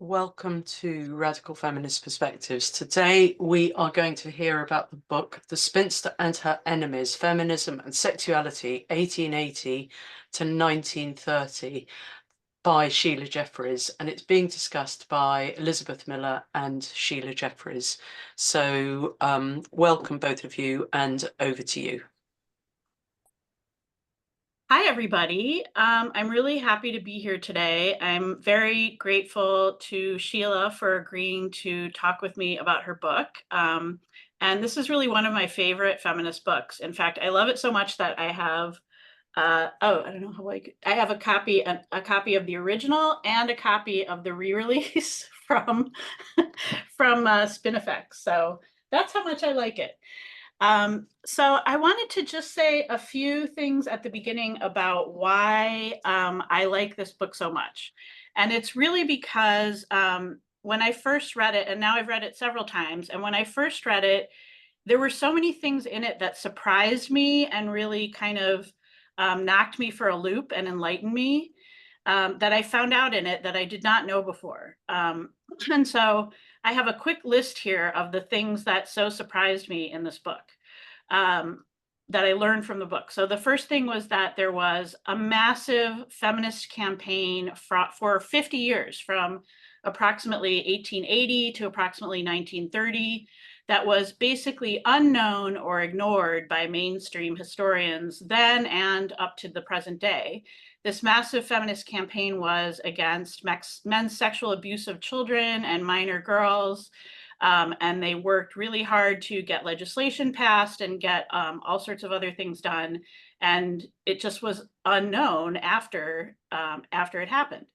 Welcome to Radical Feminist Perspectives. Today we are going to hear about the book The Spinster and Her Enemies, Feminism and Sexuality, 1880 to 1930 by Sheila Jeffreys, and it's being discussed by Elizabeth Miller and Sheila Jeffreys. So welcome both of you, and over to you. Hi, everybody. I'm really happy to be here today. I'm very grateful to Sheila for agreeing to talk with me about her book. And this is really one of my favorite feminist books. In fact, I love it so much that I have, I don't know how I have a copy of the original and a copy of the re-release from Spinifex. So that's how much I like it. So I wanted to just say a few things at the beginning about why I like this book so much. And it's really because when I first read it, and now I've read it several times, and when I first read it, there were so many things in it that surprised me and really kind of knocked me for a loop and enlightened me that I found out in it that I did not know before. And so I have a quick list here of the things that so surprised me in this book that I learned from the book. So the first thing was that there was a massive feminist campaign for 50 years, from approximately 1880 to approximately 1930, that was basically unknown or ignored by mainstream historians then and up to the present day. This massive feminist campaign was against men's sexual abuse of children and minor girls. And they worked really hard to get legislation passed and get all sorts of other things done. And it just was unknown after it happened.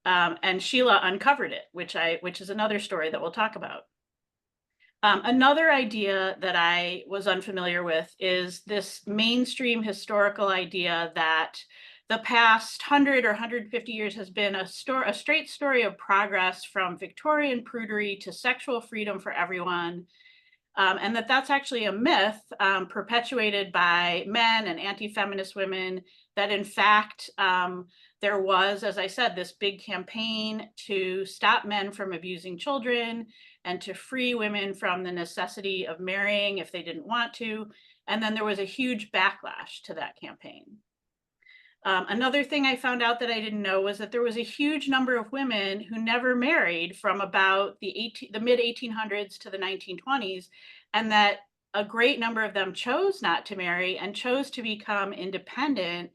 And Sheila uncovered it, which is another story that we'll talk about. Another idea that I was unfamiliar with is this mainstream historical idea that the past 100 or 150 years has been a straight story of progress from Victorian prudery to sexual freedom for everyone, and that's actually a myth perpetuated by men and anti-feminist women, that in fact there was, as I said, this big campaign to stop men from abusing children and to free women from the necessity of marrying if they didn't want to. And then there was a huge backlash to that campaign. Another thing I found out that I didn't know was that there was a huge number of women who never married from about the mid 1800s to the 1920s, and that a great number of them chose not to marry and chose to become independent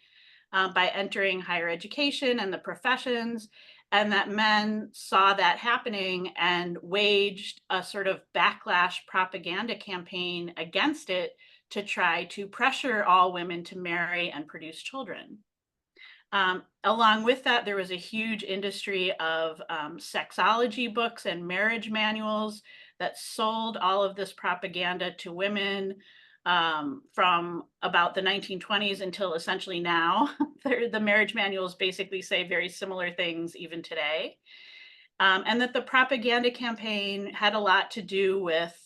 by entering higher education and the professions, and that men saw that happening and waged a sort of backlash propaganda campaign against it to try to pressure all women to marry and produce children. Along with that, there was a huge industry of sexology books and marriage manuals that sold all of this propaganda to women from about the 1920s until essentially now. The marriage manuals basically say very similar things even today. And that the propaganda campaign had a lot to do with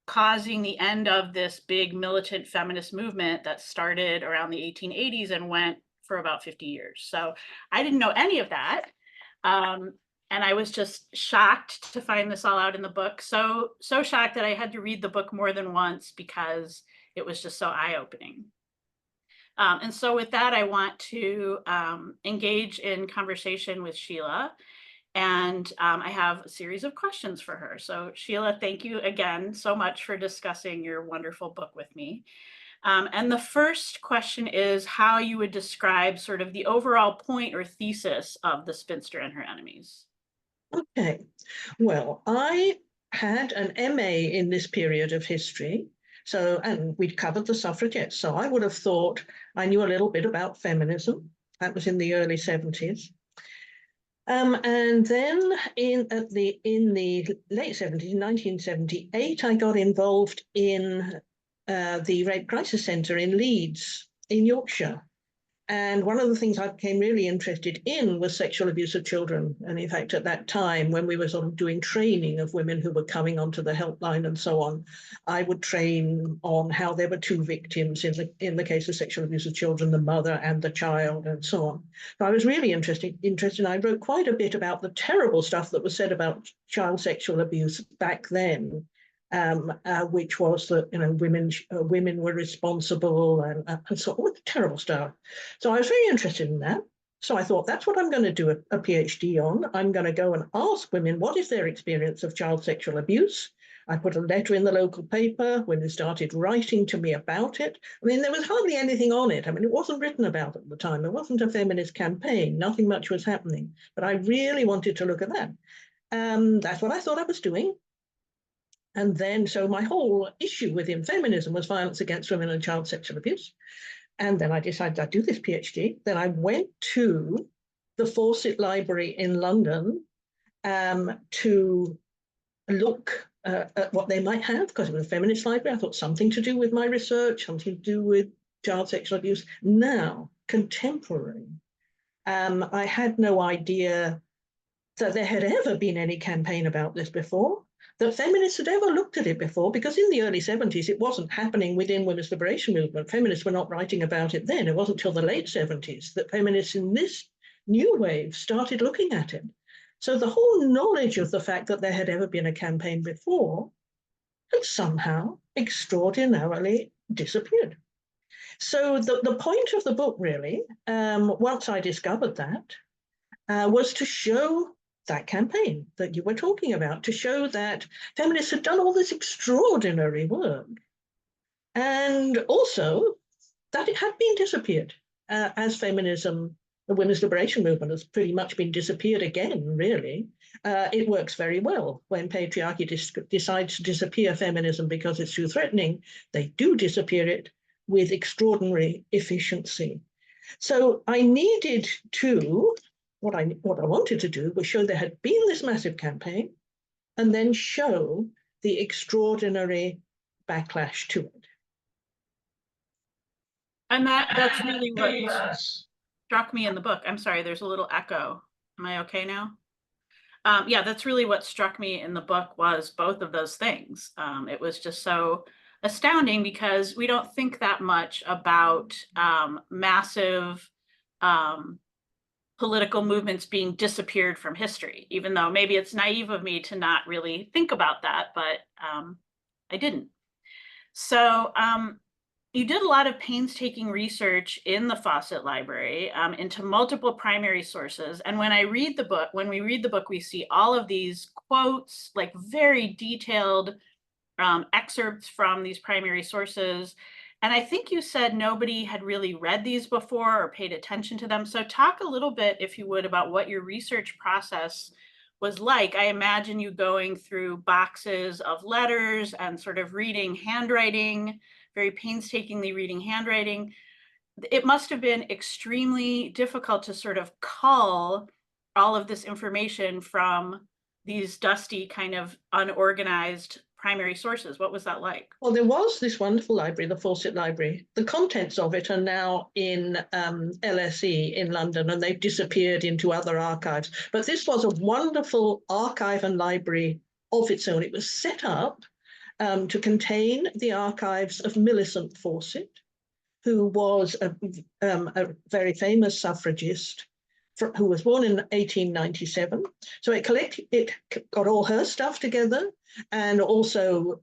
causing the end of this big militant feminist movement that started around the 1880s and went for about 50 years. So I didn't know any of that. And I was just shocked to find this all out in the book. So shocked that I had to read the book more than once because it was just so eye-opening. And so with that, I want to engage in conversation with Sheila. And I have a series of questions for her. So Sheila, thank you again so much for discussing your wonderful book with me. And the first question is how you would describe sort of the overall point or thesis of The Spinster and Her Enemies. Okay, well, I had an MA in this period of history. So, and we'd covered the suffragettes. So I would have thought I knew a little bit about feminism. That was in the early 70s. And then in the late 70s, 1978, I got involved in the Rape Crisis Centre in Leeds, in Yorkshire. And one of the things I became really interested in was sexual abuse of children. And in fact, at that time, when we were sort of doing training of women who were coming onto the helpline and so on, I would train on how there were two victims in the case of sexual abuse of children, the mother and the child, and so on. So I was really interested. I wrote quite a bit about the terrible stuff that was said about child sexual abuse back then. Which was that women were responsible and so on, terrible stuff. So I was very interested in that. So I thought that's what I'm going to do a PhD on. I'm going to go and ask women what is their experience of child sexual abuse. I put a letter in the local paper. Women started writing to me about it. I mean, there was hardly anything on it. I mean, it wasn't written about at the time. It wasn't a feminist campaign. Nothing much was happening. But I really wanted to look at that. That's what I thought I was doing. And then, so my whole issue within feminism was violence against women and child sexual abuse. And then I decided I'd do this PhD. Then I went to the Fawcett Library in London to look at what they might have, because it was a feminist library. I thought something to do with my research, something to do with child sexual abuse. Now, contemporary, I had no idea that there had ever been any campaign about this before, that feminists had ever looked at it before, because in the early 70s, it wasn't happening within women's liberation movement. Feminists were not writing about it then. It wasn't until the late 70s that feminists in this new wave started looking at it. So the whole knowledge of the fact that there had ever been a campaign before had somehow extraordinarily disappeared. So the point of the book, really, once I discovered that, was to show that campaign that you were talking about, to show that feminists had done all this extraordinary work, and also that it had been disappeared as feminism, the women's liberation movement, has pretty much been disappeared again, really. It works very well when patriarchy decides to disappear feminism because it's too threatening. They do disappear it with extraordinary efficiency. So I needed to, what I wanted to do was show there had been this massive campaign and then show the extraordinary backlash to it. And that's really what struck me in the book. I'm sorry, there's a little echo. Am I okay now? Yeah, that's really what struck me in the book, was both of those things. It was just so astounding because we don't think that much about massive political movements being disappeared from history, even though maybe it's naive of me to not really think about that, but I didn't. So you did a lot of painstaking research in the Fawcett Library into multiple primary sources. And when we read the book, we see all of these quotes, like very detailed excerpts from these primary sources. And I think you said nobody had really read these before or paid attention to them. So talk a little bit, if you would, about what your research process was like. I imagine you going through boxes of letters and sort of reading handwriting, very painstakingly reading handwriting. It must have been extremely difficult to sort of cull all of this information from these dusty, kind of unorganized primary sources. What was that like? Well, there was this wonderful library, the Fawcett Library. The contents of it are now in LSE in London, and they've disappeared into other archives. But this was a wonderful archive and library of its own. It was set up to contain the archives of Millicent Fawcett, who was a very famous suffragist who was born in 1897. So it got all her stuff together, and also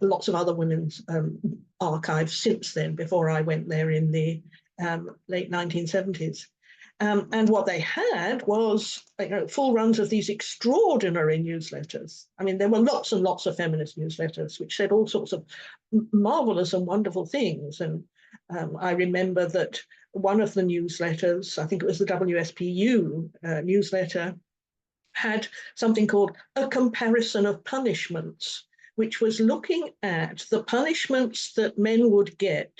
lots of other women's archives since then, before I went there in the late 1970s. And what they had was full runs of these extraordinary newsletters. I mean, there were lots and lots of feminist newsletters which said all sorts of marvelous and wonderful things. And I remember that one of the newsletters, I think it was the WSPU newsletter, had something called A Comparison of Punishments, which was looking at the punishments that men would get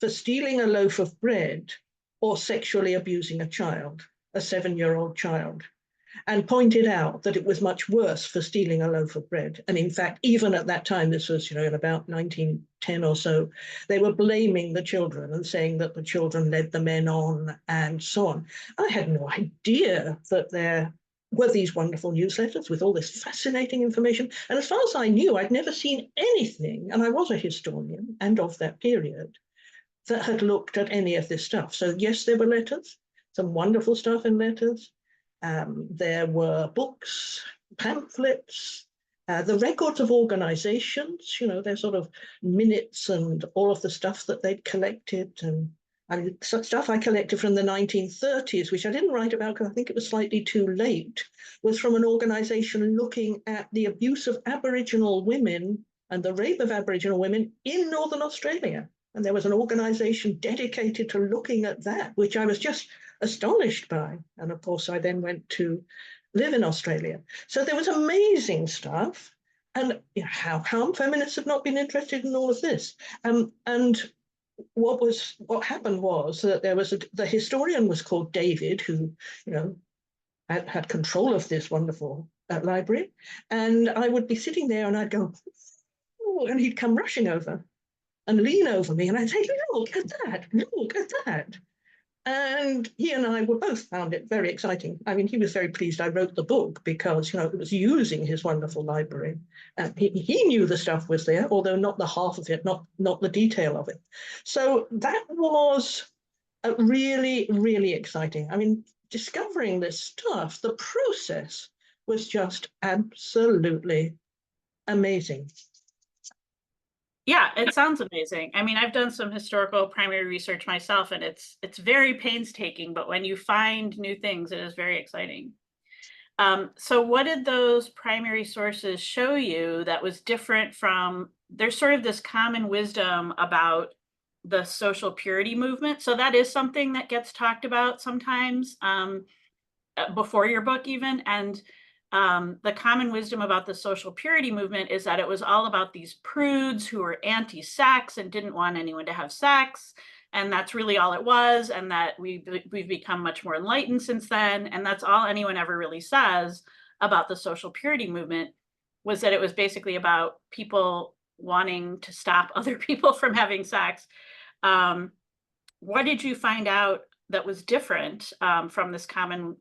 for stealing a loaf of bread or sexually abusing a child, a 7-year-old child. and pointed out that it was much worse for stealing a loaf of bread. And in fact, even at that time, this was, in about 1910 or so, they were blaming the children and saying that the children led the men on and so on. I had no idea that there were these wonderful newsletters with all this fascinating information. And as far as I knew, I'd never seen anything, and I was a historian and of that period, that had looked at any of this stuff. So yes, there were letters, some wonderful stuff in letters. There were books, pamphlets, the records of organizations, their sort of minutes and all of the stuff that they'd collected. And some stuff I collected from the 1930s, which I didn't write about because I think it was slightly too late, was from an organization looking at the abuse of Aboriginal women and the rape of Aboriginal women in Northern Australia. And there was an organization dedicated to looking at that, which I was just astonished by. And of course, I then went to live in Australia. So there was amazing stuff. And how come feminists have not been interested in all of this? And what happened was that there was the historian was called David, who had control of this wonderful library, and I would be sitting there and I'd go, oh, and he'd come rushing over and lean over me, and I'd say, look at that. And he and I were both found it very exciting. I mean, he was very pleased I wrote the book because, it was using his wonderful library. He knew the stuff was there, although not the half of it, not the detail of it. So that was really, really exciting. I mean, discovering this stuff, the process was just absolutely amazing. Yeah, it sounds amazing. I mean, I've done some historical primary research myself, and it's very painstaking, but when you find new things, it is very exciting. So what did those primary sources show you that was different from, there's sort of this common wisdom about the social purity movement. So that is something that gets talked about sometimes before your book even. And the common wisdom about the social purity movement is that it was all about these prudes who were anti-sex and didn't want anyone to have sex. And that's really all it was. And that we've become much more enlightened since then. And that's all anyone ever really says about the social purity movement, was that it was basically about people wanting to stop other people from having sex. What did you find out that was different from this common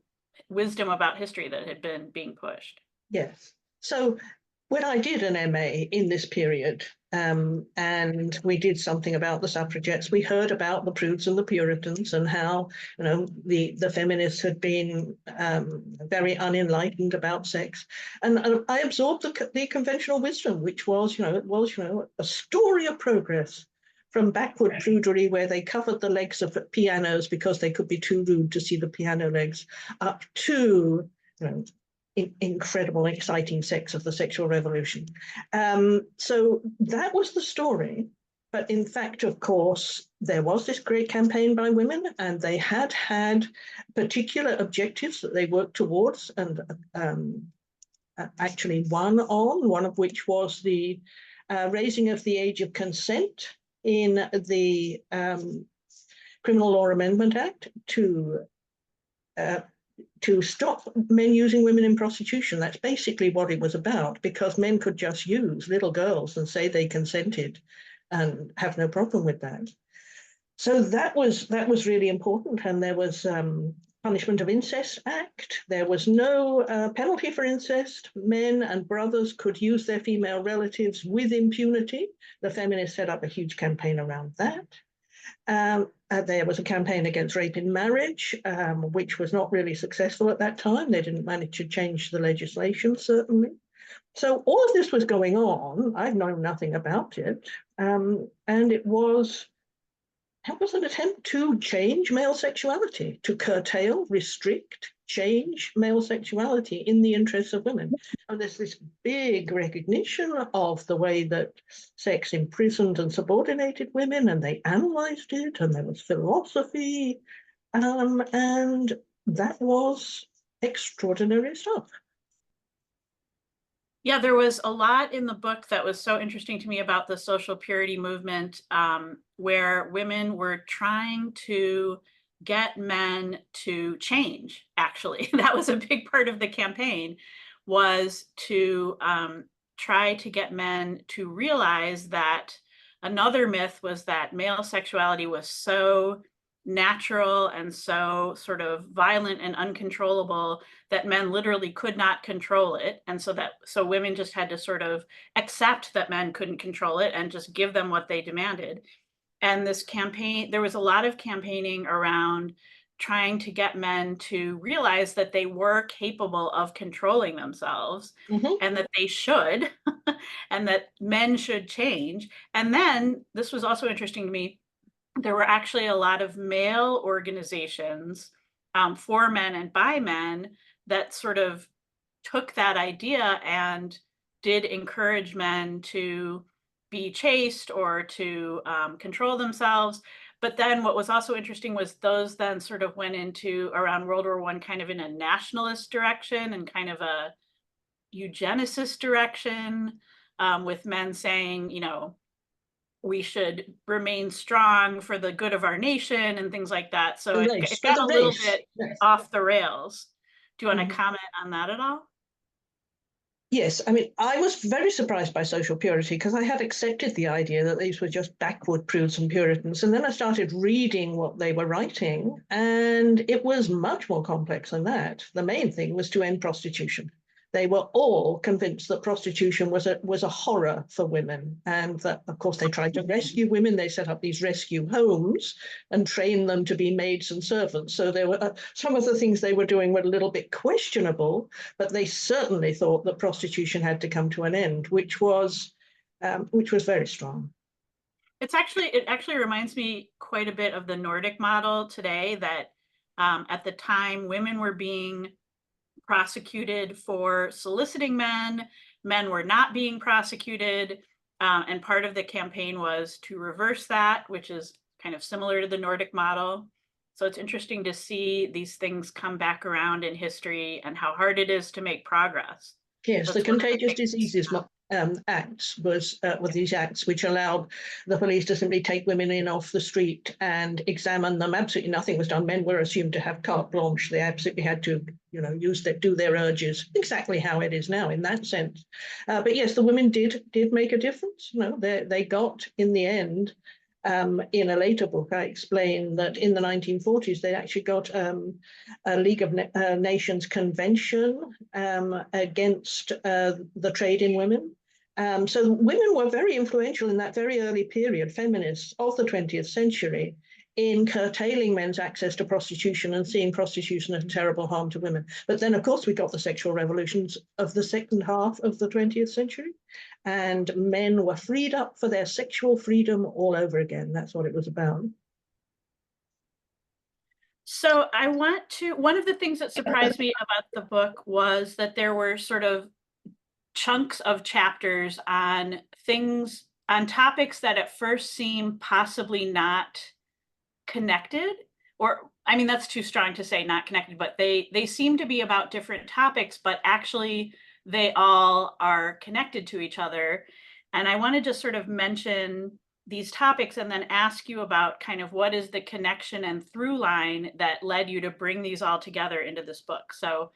wisdom about history that had been being pushed? Yes. So when I did an MA in this period, and we did something about the suffragettes, we heard about the prudes and the Puritans and how the feminists had been very unenlightened about sex, and I absorbed the conventional wisdom, which was a story of progress from backward prudery, where they covered the legs of pianos because they could be too rude to see the piano legs, up to incredible, exciting sex of the sexual revolution. So that was the story. But in fact, of course, there was this great campaign by women, and they had particular objectives that they worked towards, and actually one of which was the raising of the age of consent in the Criminal Law Amendment Act to stop men using women in prostitution. That's basically what it was about, because men could just use little girls and say they consented and have no problem with that. So that was really important. And there was Punishment of Incest Act. There was no penalty for incest. Men and brothers could use their female relatives with impunity. The feminists set up a huge campaign around that. There was a campaign against rape in marriage, which was not really successful at that time. They didn't manage to change the legislation, certainly. So all of this was going on. I've known nothing about it. And it was an attempt to change male sexuality, to curtail, restrict, change male sexuality in the interests of women. And there's this big recognition of the way that sex imprisoned and subordinated women, and they analyzed it, and there was philosophy, and that was extraordinary stuff. Yeah, there was a lot in the book that was so interesting to me about the social purity movement, where women were trying to get men to change, actually. That was a big part of the campaign, was to try to get men to realize that another myth was that male sexuality was so natural and so sort of violent and uncontrollable that men literally could not control it. And so women just had to sort of accept that men couldn't control it and just give them what they demanded. And this campaign, there was a lot of campaigning around trying to get men to realize that they were capable of controlling themselves and that they should, and that men should change. And then this was also interesting to me. There were actually a lot of male organizations for men and by men that sort of took that idea and did encourage men to be chaste or to control themselves. But then what was also interesting was those then sort of went into around World War I kind of in a nationalist direction and kind of a eugenicist direction, with men saying, you know, we should remain strong for the good of our nation and things like that. So it got a little bit off the rails. Do you want to comment on that at all? Yes, I mean, I was very surprised by social purity because I had accepted the idea that these were just backward prudes and Puritans. And then I started reading what they were writing, and it was much more complex than that. The main thing was to end prostitution. They were all convinced that prostitution was a horror for women, and that, of course, they tried to rescue women. They set up these rescue homes and trained them to be maids and servants. So there were some of the things they were doing were a little bit questionable, but they certainly thought that prostitution had to come to an end, which was very strong. It actually reminds me quite a bit of the Nordic model today, that at the time women were being prosecuted for soliciting men. Men were not being prosecuted. And part of the campaign was to reverse that, which is kind of similar to the Nordic model. So it's interesting to see these things come back around in history and how hard it is to make progress. Yes, the Contagious Diseases acts were these acts which allowed the police to simply take women in off the street and examine them. Absolutely nothing was done. Men were assumed to have carte blanche. They absolutely had to, do their urges, exactly how it is now in that sense. But yes, the women did make a difference. They got in the end. In a later book, I explain that in the 1940s, they actually got a League of Nations convention against the trade in women. So women were very influential in that very early period, feminists of the 20th century, in curtailing men's access to prostitution and seeing prostitution as a terrible harm to women. But then, of course, we got the sexual revolutions of the second half of the 20th century, and men were freed up for their sexual freedom all over again. That's what it was about. So one of the things that surprised me about the book was that there were sort of chunks of chapters on topics that at first seem possibly not connected, or I mean, that's too strong to say not connected, but they seem to be about different topics, but actually they all are connected to each other. And I want to just sort of mention these topics and then ask you about kind of what is the connection and through line that led you to bring these all together into this book. So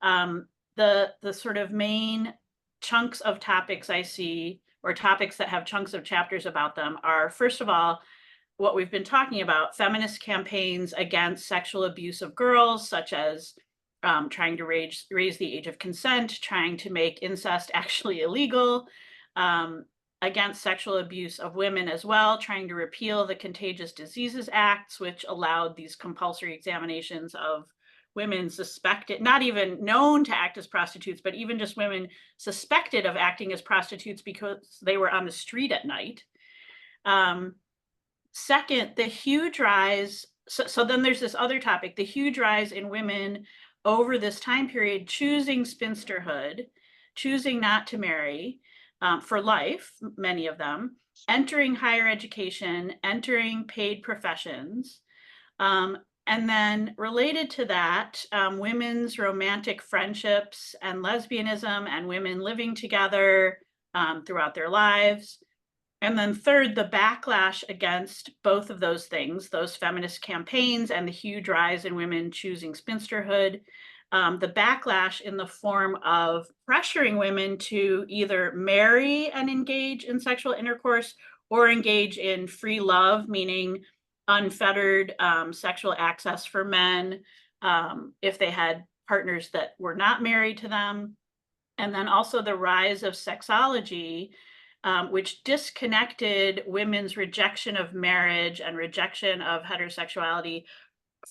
the sort of main chunks of topics I see, or topics that have chunks of chapters about them, are, first of all, what we've been talking about, feminist campaigns against sexual abuse of girls, such as trying to raise the age of consent, trying to make incest actually illegal, against sexual abuse of women as well, trying to repeal the Contagious Diseases Acts, which allowed these compulsory examinations of women suspected, not even known to act as prostitutes, but even just women suspected of acting as prostitutes because they were on the street at night. Second, the huge rise, so then there's this other topic, the huge rise in women over this time period choosing spinsterhood, choosing not to marry for life, many of them, entering higher education, entering paid professions. And then related to that, women's romantic friendships and lesbianism and women living together throughout their lives. And then third, the backlash against both of those things, those feminist campaigns and the huge rise in women choosing spinsterhood, the backlash in the form of pressuring women to either marry and engage in sexual intercourse or engage in free love, meaning unfettered sexual access for men if they had partners that were not married to them. And then also the rise of sexology, which disconnected women's rejection of marriage and rejection of heterosexuality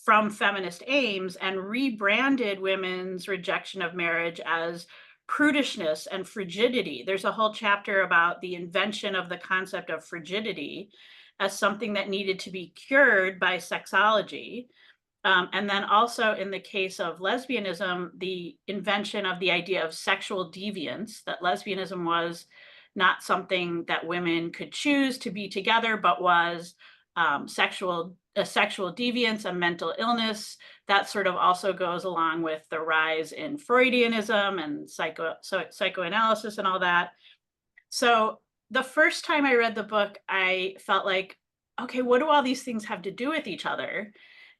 from feminist aims and rebranded women's rejection of marriage as prudishness and frigidity. There's a whole chapter about the invention of the concept of frigidity as something that needed to be cured by sexology. And then also in the case of lesbianism, the invention of the idea of sexual deviance, that lesbianism was not something that women could choose to be together, but was sexual deviance, a mental illness. That sort of also goes along with the rise in Freudianism and psychoanalysis and all that. So the first time I read the book, I felt like, okay, what do all these things have to do with each other?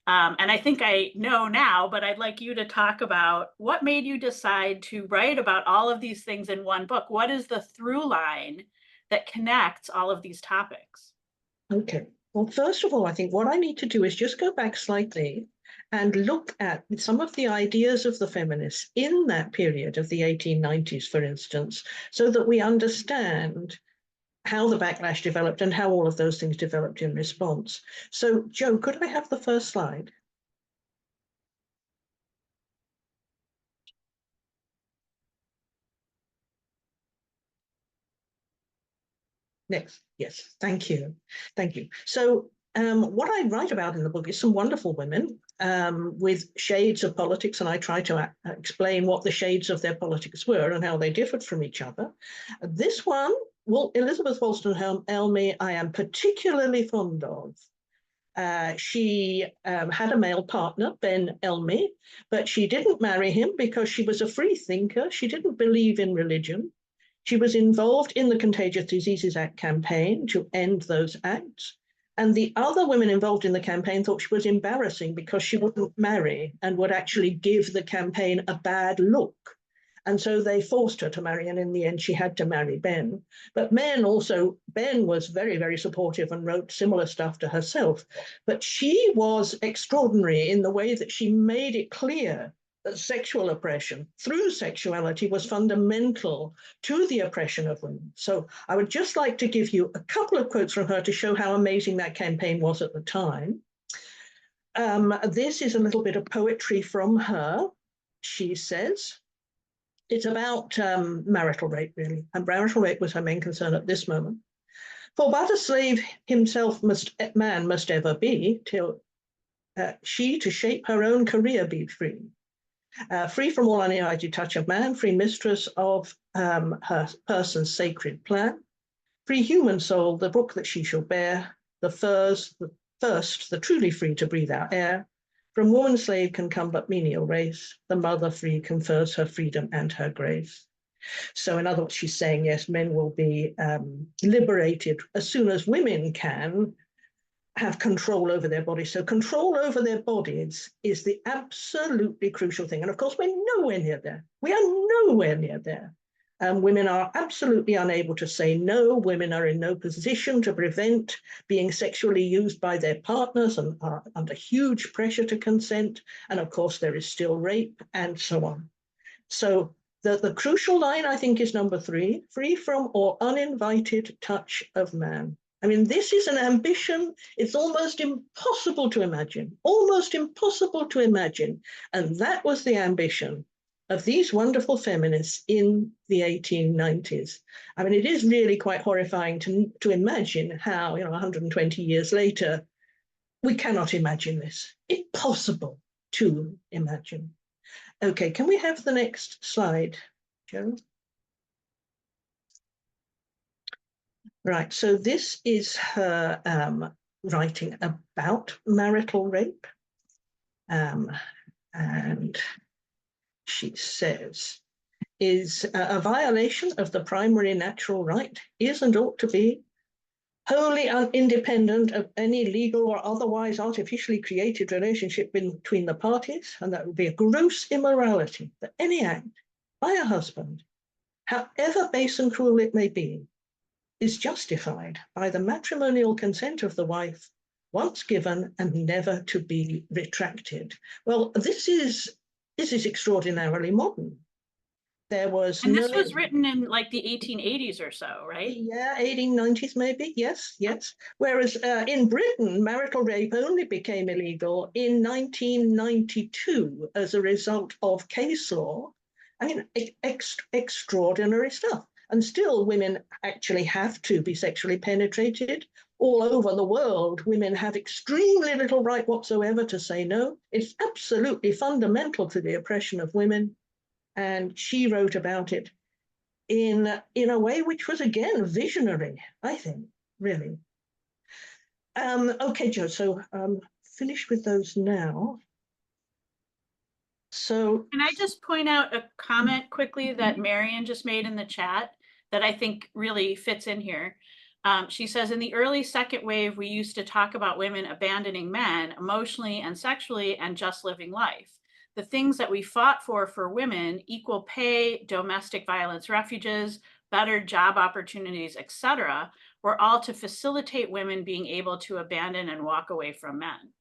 And I think I know now, but I'd like you to talk about what made you decide to write about all of these things in one book. What is the through line that connects all of these topics? Okay. Well, first of all, I think what I need to do is just go back slightly and look at some of the ideas of the feminists in that period of the 1890s, for instance, so that we understand how the backlash developed and how all of those things developed in response. So, Jo, could I have the first slide? Next, yes, thank you. Thank you. So what I write about in the book is some wonderful women with shades of politics, and I try to explain what the shades of their politics were and how they differed from each other. This one, well, Elizabeth Wolstenholme, I am particularly fond of. She had a male partner, Ben Elmy, but she didn't marry him because she was a free thinker. She didn't believe in religion. She was involved in the Contagious Diseases Act campaign to end those acts. And the other women involved in the campaign thought she was embarrassing because she wouldn't marry and would actually give the campaign a bad look. And so they forced her to marry, and in the end, she had to marry Ben. But Ben was very, very supportive and wrote similar stuff to herself. But she was extraordinary in the way that she made it clear that sexual oppression through sexuality was fundamental to the oppression of women. So I would just like to give you a couple of quotes from her to show how amazing that campaign was at the time. This is a little bit of poetry from her. She says, it's about marital rape, really, and marital rape was her main concern at this moment. For but a slave himself man must ever be, till she to shape her own career be free. Free from all uninvited touch of man, free mistress of her person's sacred plan, free human soul, the book that she shall bear, the first, the truly free to breathe out air. From woman slave can come but menial race, the mother free confers her freedom and her grace. So in other words, she's saying, yes, men will be liberated as soon as women can have control over their bodies. So control over their bodies is the absolutely crucial thing. And of course, we're nowhere near there. We are nowhere near there. Women are absolutely unable to say no. Women are in no position to prevent being sexually used by their partners and are under huge pressure to consent. And of course, there is still rape and so on. So the crucial line, I think, is number 3, free from or uninvited touch of man. I mean, this is an ambition. It's almost impossible to imagine, almost impossible to imagine. And that was the ambition of these wonderful feminists in the 1890s. I mean, it is really quite horrifying to imagine how, 120 years later, we cannot imagine this. Impossible to imagine. Okay, can we have the next slide, Jo? Right, so this is her writing about marital rape. And she says, is a violation of the primary natural right is and ought to be wholly independent of any legal or otherwise artificially created relationship between the parties, and that would be a gross immorality that any act by a husband, however base and cruel it may be, is justified by the matrimonial consent of the wife, once given and never to be retracted. Well, this is extraordinarily modern. There was And this was written in like the 1880s or so, right? Yeah, 1890s maybe, yes. Whereas in Britain, marital rape only became illegal in 1992 as a result of case law. I mean, extraordinary stuff. And still women actually have to be sexually penetrated. All over the world, women have extremely little right whatsoever to say no. It's absolutely fundamental to the oppression of women. And she wrote about it in a way which was, again, visionary, I think, really. Okay, Joe, so finish with those now. So can I just point out a comment quickly that Marion just made in the chat that I think really fits in here? She says, in the early second wave, we used to talk about women abandoning men emotionally and sexually and just living life. The things that we fought for women, equal pay, domestic violence refuges, better job opportunities, etc., were all to facilitate women being able to abandon and walk away from men.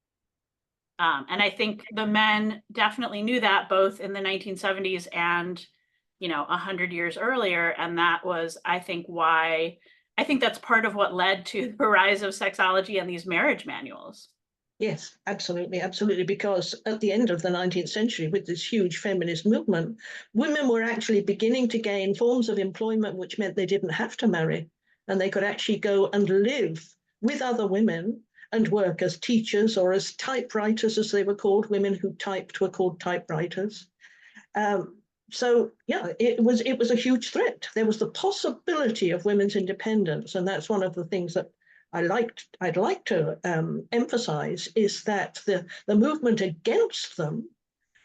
And I think the men definitely knew that both in the 1970s and, 100 years earlier. And that was, I think that's part of what led to the rise of sexology and these marriage manuals. yes, absolutely, because at the end of the 19th century, with this huge feminist movement, women were actually beginning to gain forms of employment which meant they didn't have to marry, and they could actually go and live with other women and work as teachers or as typewriters, as they were called. Women who typed were called typewriters. So yeah, it was a huge threat. There was the possibility of women's independence, and that's one of the things that I'd like to emphasize, is that the movement against them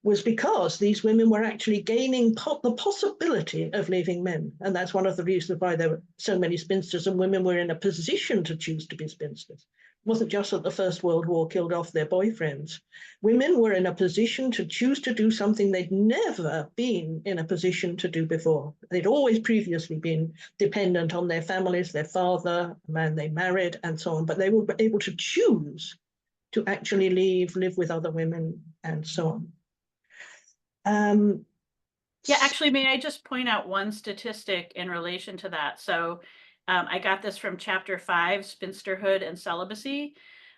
was because these women were actually gaining the possibility of leaving men. And that's one of the reasons why there were so many spinsters, and women were in a position to choose to be spinsters. It wasn't just that the First World War killed off their boyfriends. Women were in a position to choose to do something they'd never been in a position to do before. They'd always previously been dependent on their families, their father, the man they married, and so on. But they were able to choose to actually live with other women, and so on. Yeah, actually, may I just point out one statistic in relation to that? So I got this from chapter 5, Spinsterhood and Celibacy.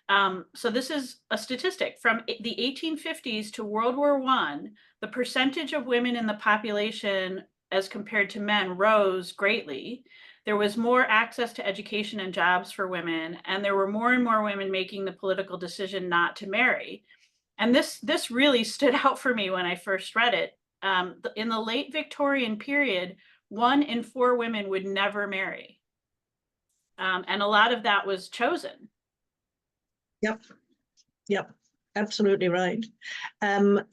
So this is a statistic from the 1850s to World War I. The percentage of women in the population as compared to men rose greatly. There was more access to education and jobs for women, and there were more and more women making the political decision not to marry. And this really stood out for me when I first read it. In the late Victorian period, 1 in 4 women would never marry. And a lot of that was chosen. Yep, absolutely right. And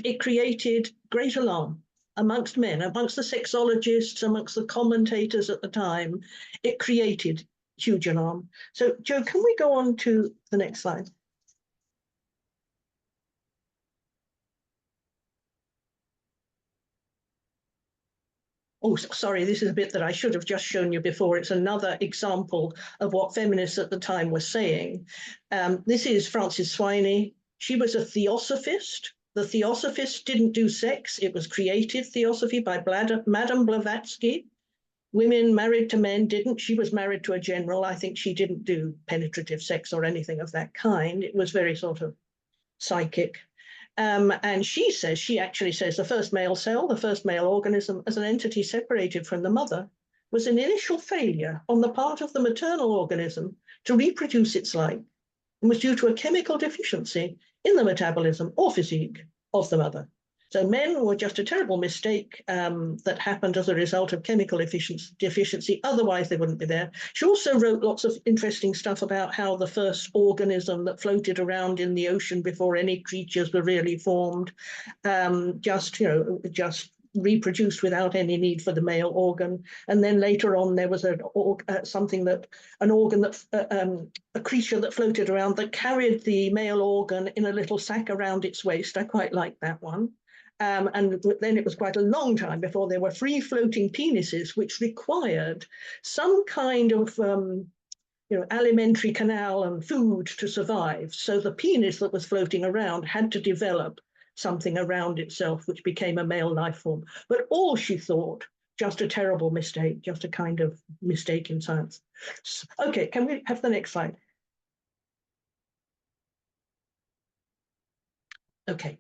it created great alarm amongst men, amongst the sexologists, amongst the commentators at the time. It created huge alarm. So, Joe, can we go on to the next slide? Oh, sorry, this is a bit that I should have just shown you before. It's another example of what feminists at the time were saying. This is Frances Swiney. She was a theosophist. The theosophists didn't do sex. It was creative theosophy by Madame Blavatsky. Women married to men didn't. She was married to a general. I think she didn't do penetrative sex or anything of that kind. It was very sort of psychic. And she actually says the first male cell, the first male organism as an entity separated from the mother, was an initial failure on the part of the maternal organism to reproduce its like, and was due to a chemical deficiency in the metabolism or physique of the mother. So men were just a terrible mistake that happened as a result of chemical deficiency. Otherwise, they wouldn't be there. She also wrote lots of interesting stuff about how the first organism that floated around in the ocean before any creatures were really formed just reproduced without any need for the male organ. And then later on, there was a creature that floated around that carried the male organ in a little sack around its waist. I quite like that one. And then it was quite a long time before there were free floating penises, which required some kind of alimentary canal and food to survive. So the penis that was floating around had to develop something around itself, which became a male life form. But all she thought, just a terrible mistake, just a kind of mistake in science. Okay, can we have the next slide? Okay.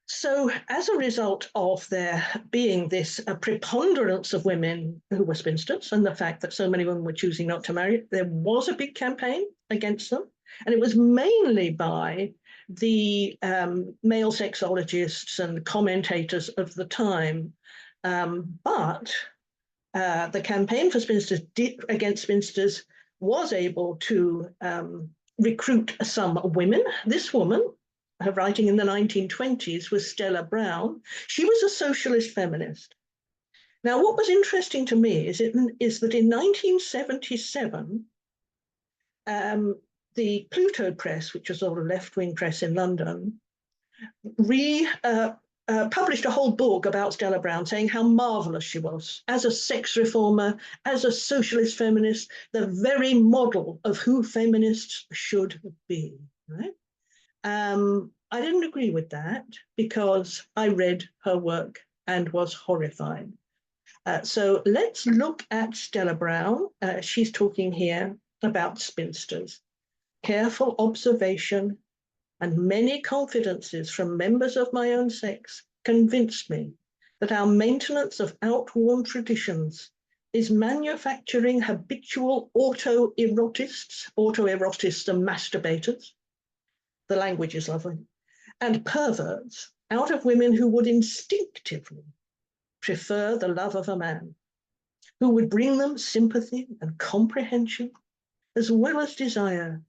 So as a result of there being this preponderance of women who were spinsters and the fact that so many women were choosing not to marry, there was a big campaign against them. And it was mainly by the male sexologists and commentators of the time. But the campaign for spinsters against spinsters was able to recruit some women. This woman, her writing in the 1920s, was Stella Brown. She was a socialist feminist. Now, what was interesting to me is that in 1977, the Pluto Press, which was a left-wing press in London, published a whole book about Stella Brown, saying how marvelous she was as a sex reformer, as a socialist feminist, the very model of who feminists should be, right? I didn't agree with that because I read her work and was horrified. So let's look at Stella Brown. She's talking here about spinsters. Careful observation and many confidences from members of my own sex convinced me that our maintenance of outworn traditions is manufacturing habitual autoerotists and masturbators. The language is lovely. And perverts out of women who would instinctively prefer the love of a man, who would bring them sympathy and comprehension, as well as desire.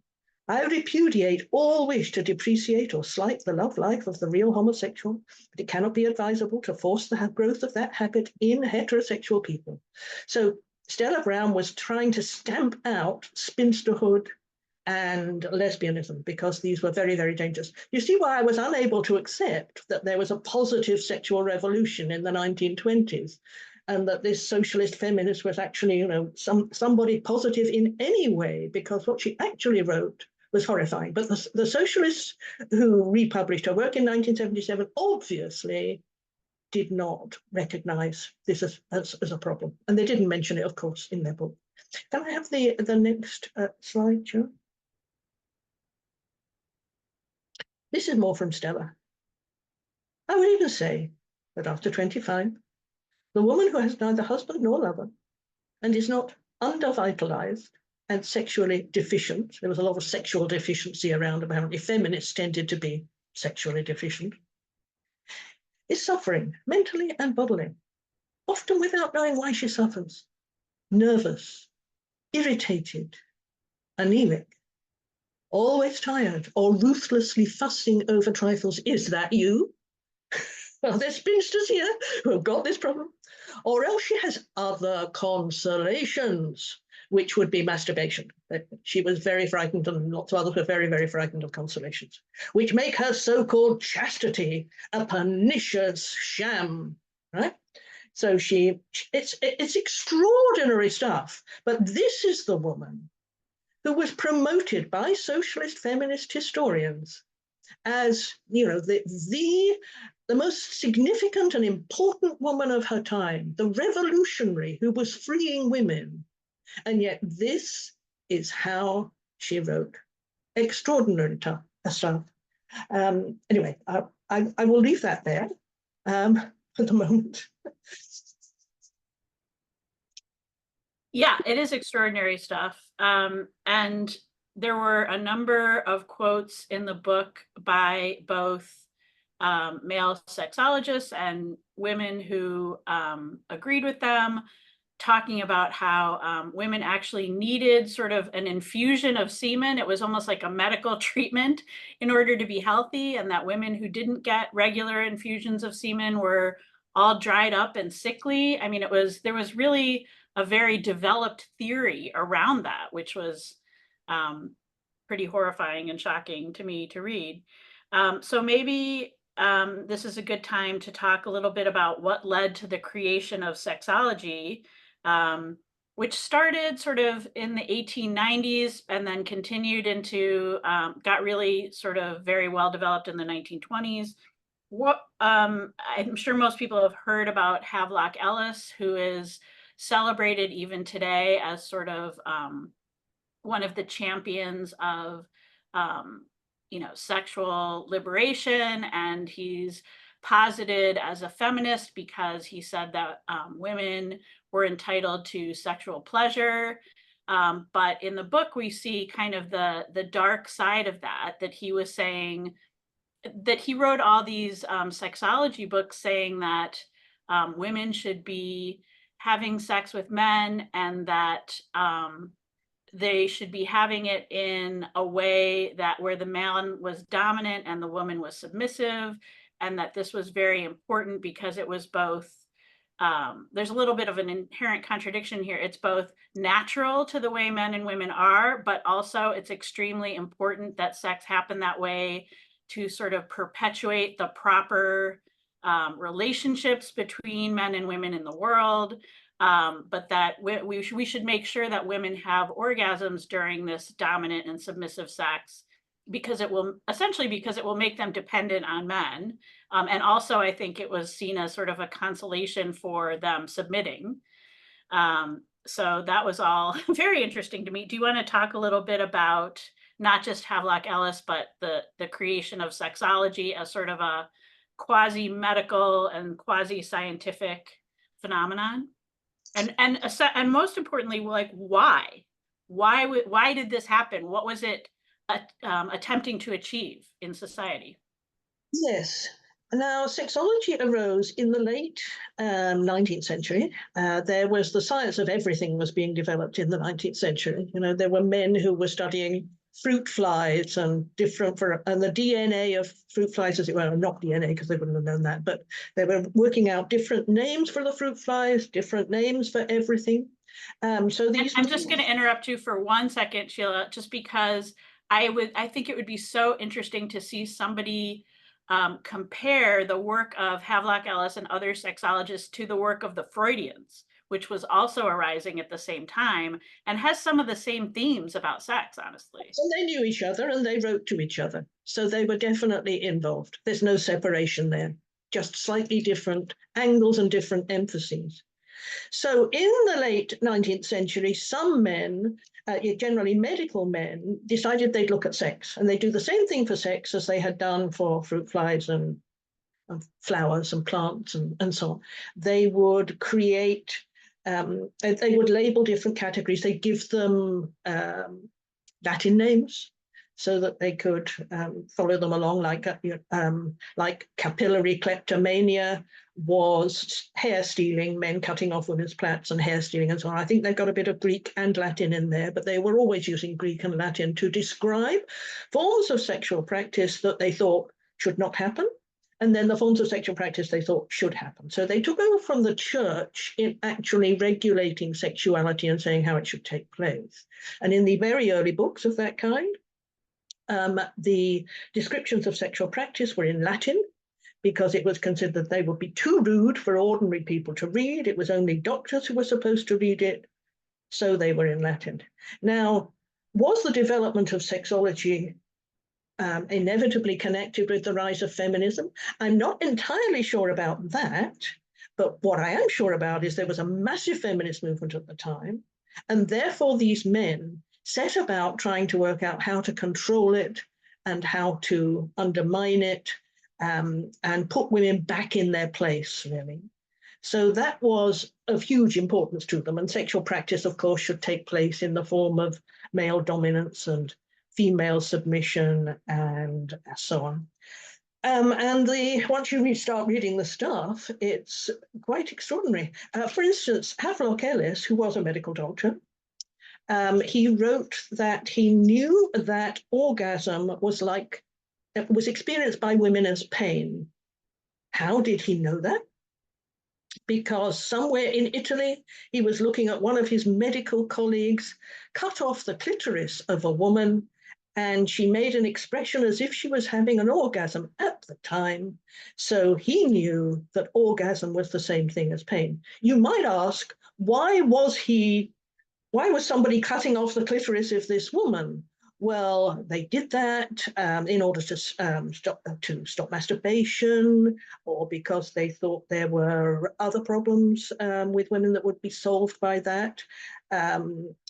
I repudiate all wish to depreciate or slight the love life of the real homosexual, but it cannot be advisable to force the growth of that habit in heterosexual people. So Stella Brown was trying to stamp out spinsterhood and lesbianism, because these were very, very dangerous. You see why I was unable to accept that there was a positive sexual revolution in the 1920s, and that this socialist feminist was actually, somebody positive in any way, because what she actually wrote was horrifying. But the socialists who republished her work in 1977 obviously did not recognize this as a problem. And they didn't mention it, of course, in their book. Can I have the next slide, Joe? This is more from Stella. I would even say that after 25, the woman who has neither husband nor lover and is not undervitalized and sexually deficient, there was a lot of sexual deficiency around, apparently feminists tended to be sexually deficient, is suffering mentally and bodily, often without knowing why she suffers, nervous, irritated, anemic, always tired, or ruthlessly fussing over trifles. Is that you? Are there spinsters here who have got this problem? Or else she has other consolations, which would be masturbation. She was very frightened, and lots of others were very, very frightened of consolations, which make her so-called chastity a pernicious sham, right? So it's extraordinary stuff. But this is the woman who was promoted by socialist feminist historians as, the most significant and important woman of her time, the revolutionary who was freeing women. And yet this is how she wrote. Extraordinary stuff. Anyway, I will leave that there for the moment. Yeah, it is extraordinary stuff. And there were a number of quotes in the book by both male sexologists and women who agreed with them, talking about how women actually needed sort of an infusion of semen. It was almost like a medical treatment in order to be healthy, and that women who didn't get regular infusions of semen were all dried up and sickly. I mean, there was really a very developed theory around that, which was pretty horrifying and shocking to me to read. So maybe this is a good time to talk a little bit about what led to the creation of sexology, which started sort of in the 1890s and then continued into, got really sort of very well developed in the 1920s. What I'm sure most people have heard about Havelock Ellis, who is celebrated even today as sort of one of the champions of sexual liberation, and he's posited as a feminist because he said that women were entitled to sexual pleasure. But in the book, we see kind of the dark side of that he was saying that he wrote all these sexology books saying that women should be having sex with men, and that they should be having it in a way that where the man was dominant and the woman was submissive, and that this was very important because it was both, there's a little bit of an inherent contradiction here. It's both natural to the way men and women are, but also it's extremely important that sex happen that way to sort of perpetuate the proper relationships between men and women in the world. But that we should make sure that women have orgasms during this dominant and submissive sex, because it will make them dependent on men. And also, I think it was seen as sort of a consolation for them submitting. So that was all very interesting to me. Do you want to talk a little bit about not just Havelock Ellis, but the creation of sexology as sort of a quasi-medical and quasi-scientific phenomenon? And most importantly, like, why did this happen? What was it attempting to achieve in society? Yes. Now, sexology arose in the late 19th century. There was the science of everything was being developed in the 19th century. You know, there were men who were studying fruit flies and and the DNA of fruit flies, as it were, not DNA because they wouldn't have known that, but they were working out different names for the fruit flies, different names for everything. So these. I'm just going to interrupt you for 1 second, Sheila, just because I think it would be so interesting to see somebody compare the work of Havelock Ellis and other sexologists to the work of the Freudians, which was also arising at the same time and has some of the same themes about sex, honestly. So they knew each other and they wrote to each other. So they were definitely involved. There's no separation there, just slightly different angles and different emphases. So in the late 19th century, some men, generally medical men, decided they'd look at sex, and they do the same thing for sex as they had done for fruit flies and flowers and plants and so on. They would create, they would label different categories. They give them Latin names so that they could follow them along, like capillary kleptomania was hair stealing, men cutting off women's plaits and hair stealing and so on. I think they've got a bit of Greek and Latin in there, but they were always using Greek and Latin to describe forms of sexual practice that they thought should not happen, and then the forms of sexual practice they thought should happen. So they took over from the church in actually regulating sexuality and saying how it should take place. And in the very early books of that kind, the descriptions of sexual practice were in Latin, because it was considered they would be too rude for ordinary people to read. It was only doctors who were supposed to read it, so they were in Latin. Now, was the development of sexology inevitably connected with the rise of feminism? I'm not entirely sure about that, but what I am sure about is there was a massive feminist movement at the time, and therefore these men set about trying to work out how to control it and how to undermine it, and put women back in their place, really. So that was of huge importance to them. And sexual practice, of course, should take place in the form of male dominance and female submission and so on. And once you start reading the stuff, it's quite extraordinary. For instance, Havelock Ellis, who was a medical doctor, he wrote that he knew that orgasm was experienced by women as pain. How did he know that? because somewhere in Italy, he was looking at one of his medical colleagues cut off the clitoris of a woman, and she made an expression as if she was having an orgasm at the time. So he knew that orgasm was the same thing as pain. You might ask, why was somebody cutting off the clitoris of this woman? Well, they did that in order to stop masturbation, or because they thought there were other problems with women that would be solved by that.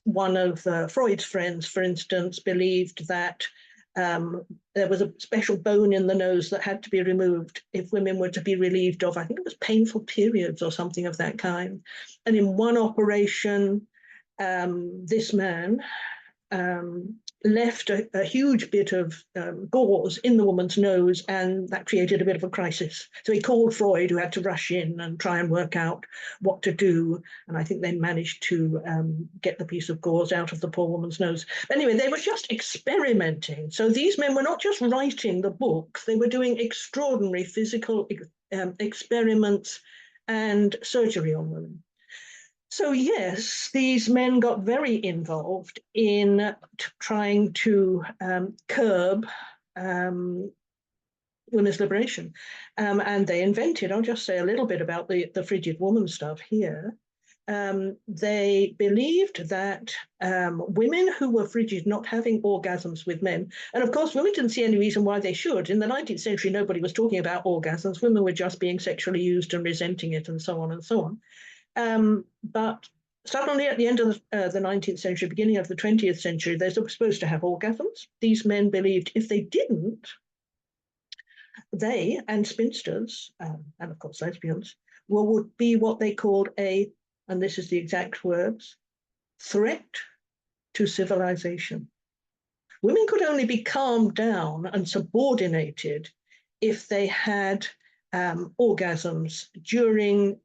One of Freud's friends, for instance, believed that there was a special bone in the nose that had to be removed if women were to be relieved of, I think it was painful periods or something of that kind. And in one operation, this man left a huge bit of gauze in the woman's nose, and that created a bit of a crisis. So he called Freud, who had to rush in and try and work out what to do. And I think they managed to get the piece of gauze out of the poor woman's nose. Anyway, they were just experimenting. So these men were not just writing the books, they were doing extraordinary physical experiments and surgery on women. So yes, these men got very involved in trying to curb women's liberation. And they invented, I'll just say a little bit about the frigid woman stuff here. They believed that women who were frigid, not having orgasms with men, and of course women didn't see any reason why they should. In the 19th century, nobody was talking about orgasms. Women were just being sexually used and resenting it, and so on and so on. But suddenly at the end of the 19th century, beginning of the 20th century, they're supposed to have orgasms. These men believed if they didn't, they and spinsters, and of course lesbians, would be what they called a, and this is the exact words, threat to civilization. Women could only be calmed down and subordinated if they had orgasms during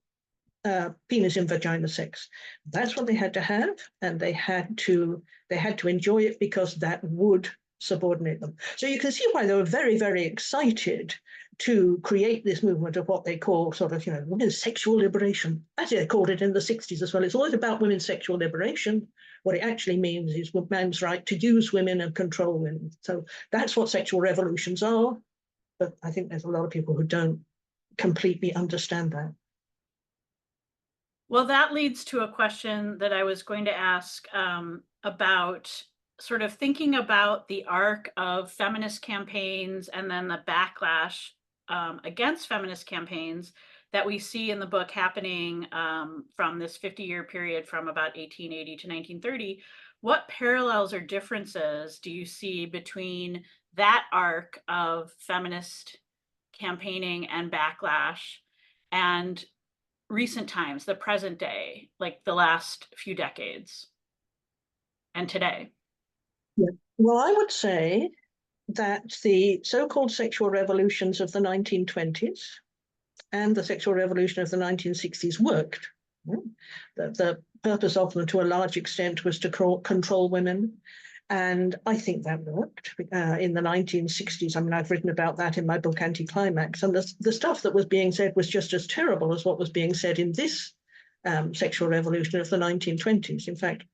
penis in vagina sex. That's what they had to have, and they had to enjoy it because that would subordinate them. So you can see why they were very, very excited to create this movement of what they call sort of, women's sexual liberation. Actually, they called it in the 60s as well. It's always about women's sexual liberation. What it actually means is man's right to use women and control women. So that's what sexual revolutions are. But I think there's a lot of people who don't completely understand that. Well, that leads to a question that I was going to ask about sort of thinking about the arc of feminist campaigns and then the backlash against feminist campaigns that we see in the book happening from this 50-year period from about 1880 to 1930. What parallels or differences do you see between that arc of feminist campaigning and backlash and recent times, the present day, like the last few decades and today? Yeah. Well, I would say that the so-called sexual revolutions of the 1920s and the sexual revolution of the 1960s worked. The purpose of them, to a large extent, was to control women. And I think that worked in the 1960s. I mean, I've written about that in my book, Anti-Climax. And the stuff that was being said was just as terrible as what was being said in this sexual revolution of the 1920s. In fact,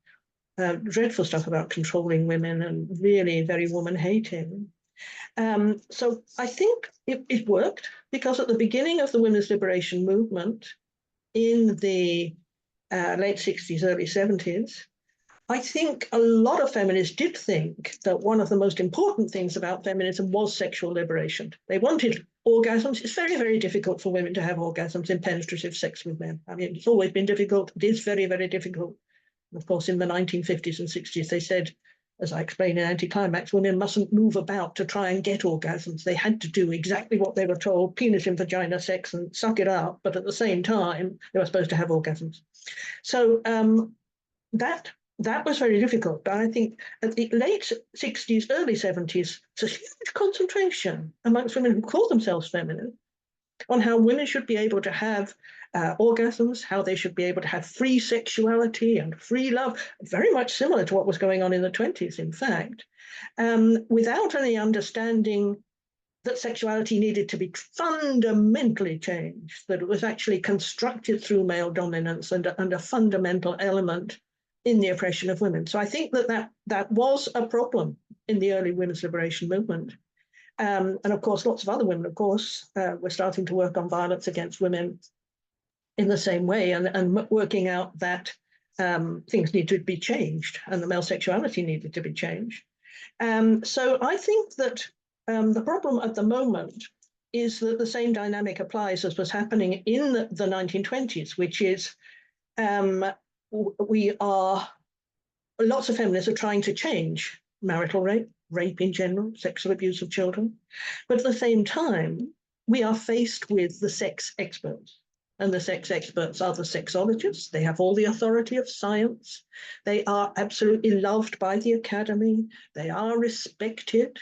dreadful stuff about controlling women and really very woman-hating. So I think it worked, because at the beginning of the women's liberation movement in the late 60s, early 70s, I think a lot of feminists did think that one of the most important things about feminism was sexual liberation. They wanted orgasms. It's very, very difficult for women to have orgasms in penetrative sex with men. I mean, it's always been difficult. It is very, very difficult. And of course, in the 1950s and 60s, they said, as I explained in Anti-Climax, women mustn't move about to try and get orgasms. They had to do exactly what they were told, penis in vagina sex, and suck it up. But at the same time, they were supposed to have orgasms. So that was very difficult. But I think at the late 60s, early 70s, there's a huge concentration amongst women who call themselves feminine on how women should be able to have orgasms, how they should be able to have free sexuality and free love, very much similar to what was going on in the 20s, in fact, without any understanding that sexuality needed to be fundamentally changed, that it was actually constructed through male dominance and a fundamental element in the oppression of women. So I think that was a problem in the early women's liberation movement. And of course, lots of other women, of course, were starting to work on violence against women in the same way and working out that things needed to be changed and the male sexuality needed to be changed. So I think that the problem at the moment is that the same dynamic applies as was happening in the 1920s, which is lots of feminists are trying to change marital rape in general, sexual abuse of children. But at the same time, we are faced with the sex experts. And the sex experts are the sexologists. They have all the authority of science. They are absolutely loved by the academy. They are respected.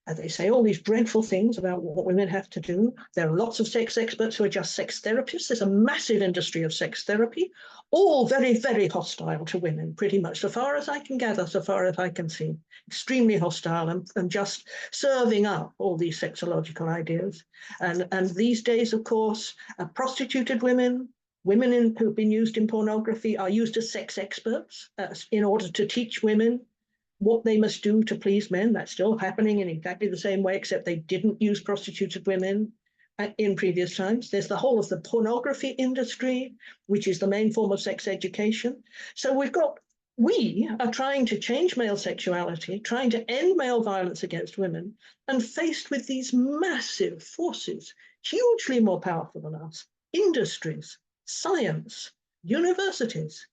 And they say all these dreadful things about what women have to do. There are lots of sex experts who are just sex therapists. There's a massive industry of sex therapy, all very, very hostile to women, pretty much, so far as I can gather, so far as I can see. Extremely hostile and just serving up all these sexological ideas. And these days, of course, prostituted women who've been used in pornography are used as sex experts in order to teach women what they must do to please men. That's still happening in exactly the same way, except they didn't use prostituted women in previous times. There's the whole of the pornography industry, which is the main form of sex education. So we are trying to change male sexuality, trying to end male violence against women, and faced with these massive forces, hugely more powerful than us, industries, science, universities.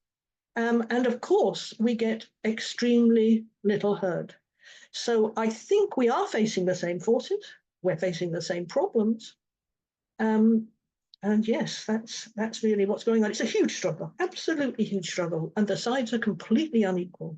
And of course, we get extremely little heard. So I think we are facing the same forces. We're facing the same problems. And yes, that's really what's going on. It's a huge struggle, absolutely huge struggle. And the sides are completely unequal.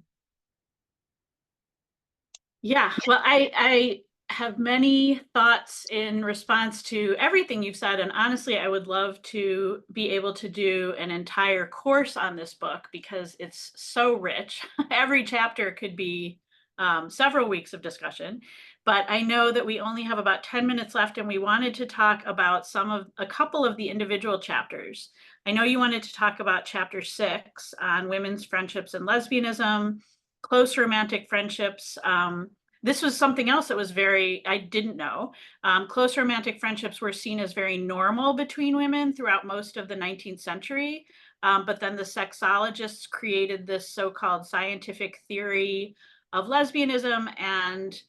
Yeah, well, I have many thoughts in response to everything you've said. And honestly, I would love to be able to do an entire course on this book because it's so rich. Every chapter could be several weeks of discussion. But I know that we only have about 10 minutes left and we wanted to talk about a couple of the individual chapters. I know you wanted to talk about chapter 6 on women's friendships and lesbianism, close romantic friendships. This was something else that was I didn't know. Close romantic friendships were seen as very normal between women throughout most of the 19th century. But then the sexologists created this so-called scientific theory of lesbianism and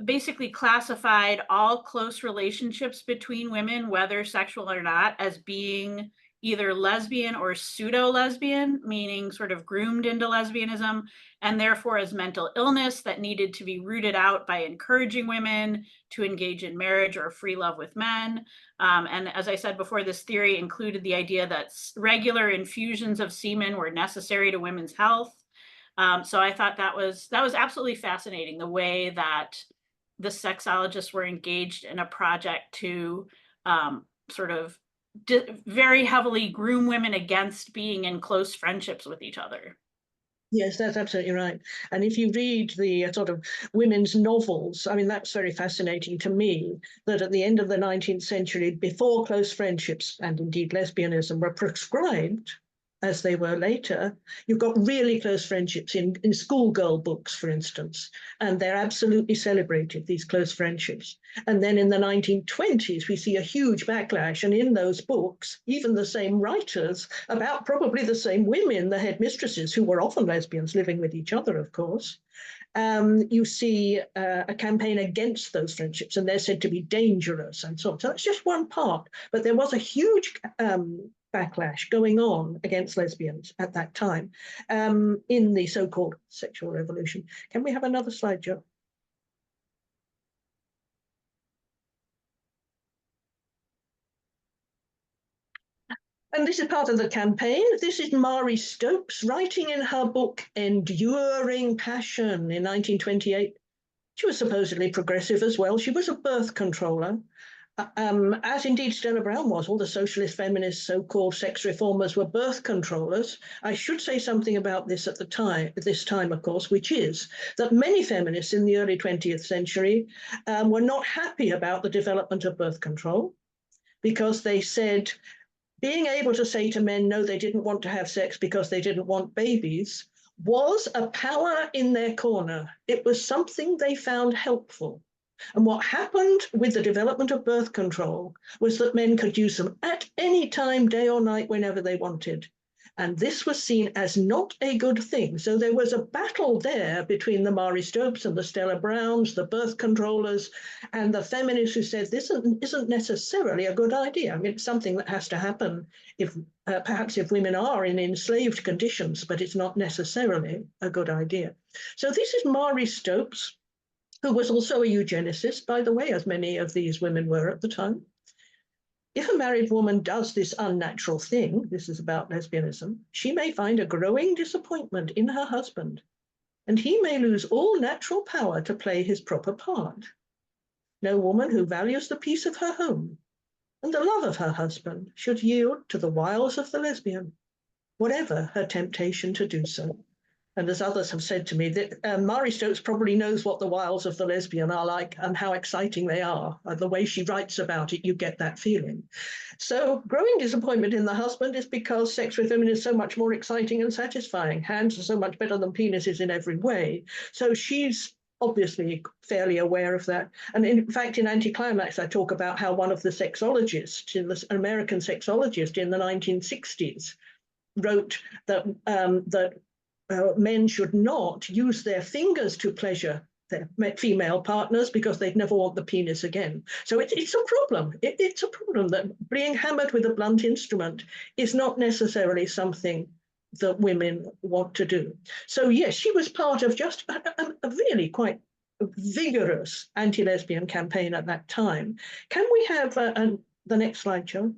basically classified all close relationships between women, whether sexual or not, as being either lesbian or pseudo-lesbian, meaning sort of groomed into lesbianism, and therefore as mental illness that needed to be rooted out by encouraging women to engage in marriage or free love with men. And as I said before, this theory included the idea that regular infusions of semen were necessary to women's health. So I thought that was absolutely fascinating, the way that the sexologists were engaged in a project to sort of very heavily groom women against being in close friendships with each other. Yes, that's absolutely right. And if you read the sort of women's novels, I mean, that's very fascinating to me, that at the end of the 19th century, before close friendships and indeed lesbianism were prescribed, as they were later, you've got really close friendships in schoolgirl books, for instance, and they're absolutely celebrated, these close friendships. And then in the 1920s, we see a huge backlash. And in those books, even the same writers, about probably the same women, the headmistresses, who were often lesbians living with each other, of course, you see a campaign against those friendships, and they're said to be dangerous and so on. So that's just one part. But there was a huge backlash going on against lesbians at that time in the so-called sexual revolution. Can we have another slide, Jo? And this is part of the campaign. This is Marie Stopes writing in her book Enduring Passion in 1928. She was supposedly progressive as well. She was a birth controller. as indeed Stella Brown was, all the socialist feminists, so-called sex reformers, were birth controllers. I should say something about this at this time, of course, which is that many feminists in the early 20th century were not happy about the development of birth control, because they said being able to say to men, no, they didn't want to have sex because they didn't want babies, was a power in their corner. It was something they found helpful. And what happened with the development of birth control was that men could use them at any time, day or night, whenever they wanted. And this was seen as not a good thing. So there was a battle there between the Marie Stopes and the Stella Browns, the birth controllers, and the feminists who said this isn't necessarily a good idea. I mean, it's something that has to happen if perhaps if women are in enslaved conditions, but it's not necessarily a good idea. So this is Marie Stopes, who was also a eugenicist, by the way, as many of these women were at the time. If a married woman does this unnatural thing, this is about lesbianism, she may find a growing disappointment in her husband, and he may lose all natural power to play his proper part. No woman who values the peace of her home and the love of her husband should yield to the wiles of the lesbian, whatever her temptation to do so. And as others have said to me, that Marie Stopes probably knows what the wiles of the lesbian are like and how exciting they are. The way she writes about it, you get that feeling. So growing disappointment in the husband is because sex with women is so much more exciting and satisfying. Hands are so much better than penises in every way. So she's obviously fairly aware of that. And in fact, in Anticlimax, I talk about how one of the sexologists, an American sexologist in the 1960s, wrote that men should not use their fingers to pleasure their female partners because they'd never want the penis again. So it's a problem. It's a problem that being hammered with a blunt instrument is not necessarily something that women want to do. So yes, she was part of just a really quite vigorous anti-lesbian campaign at that time. Can we have the next slide, Joe?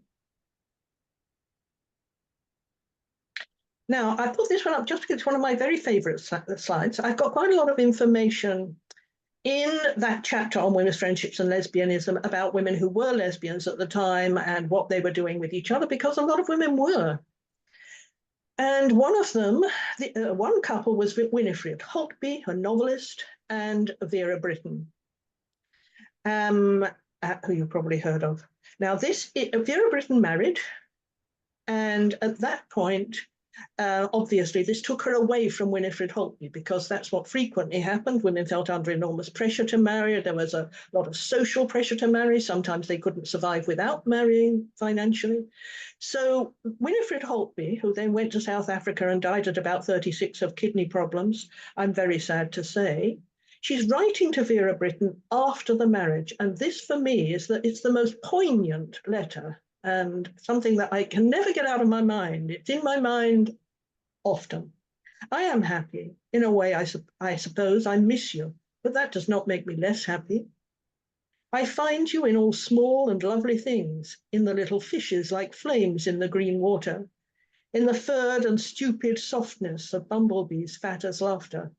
Now, I put this one up just because it's one of my very favorite slides. I've got quite a lot of information in that chapter on women's friendships and lesbianism about women who were lesbians at the time and what they were doing with each other, because a lot of women were. And one of them, one couple was Winifred Holtby, a novelist, and Vera Brittain, who you've probably heard of. Now, Vera Brittain married, and at that point, obviously, this took her away from Winifred Holtby, because that's what frequently happened. Women felt under enormous pressure to marry. There was a lot of social pressure to marry. Sometimes they couldn't survive without marrying financially. So Winifred Holtby, who then went to South Africa and died at about 36 of kidney problems, I'm very sad to say, she's writing to Vera Brittain after the marriage. And this, for me, it's the most poignant letter, and something that I can never get out of my mind. It's in my mind often. I am happy. In a way, I suppose I miss you, but that does not make me less happy. I find you in all small and lovely things, in the little fishes like flames in the green water, in the furred and stupid softness of bumblebees fat as laughter,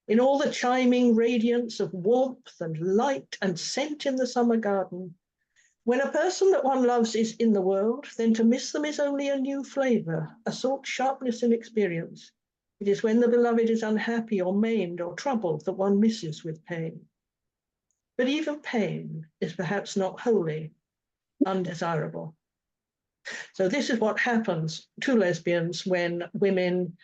in all the chiming radiance of warmth and light and scent in the summer garden. When a person that one loves is in the world, then to miss them is only a new flavor, a salt sharpness in experience. It is when the beloved is unhappy or maimed or troubled that one misses with pain. But even pain is perhaps not wholly undesirable. So this is what happens to lesbians when women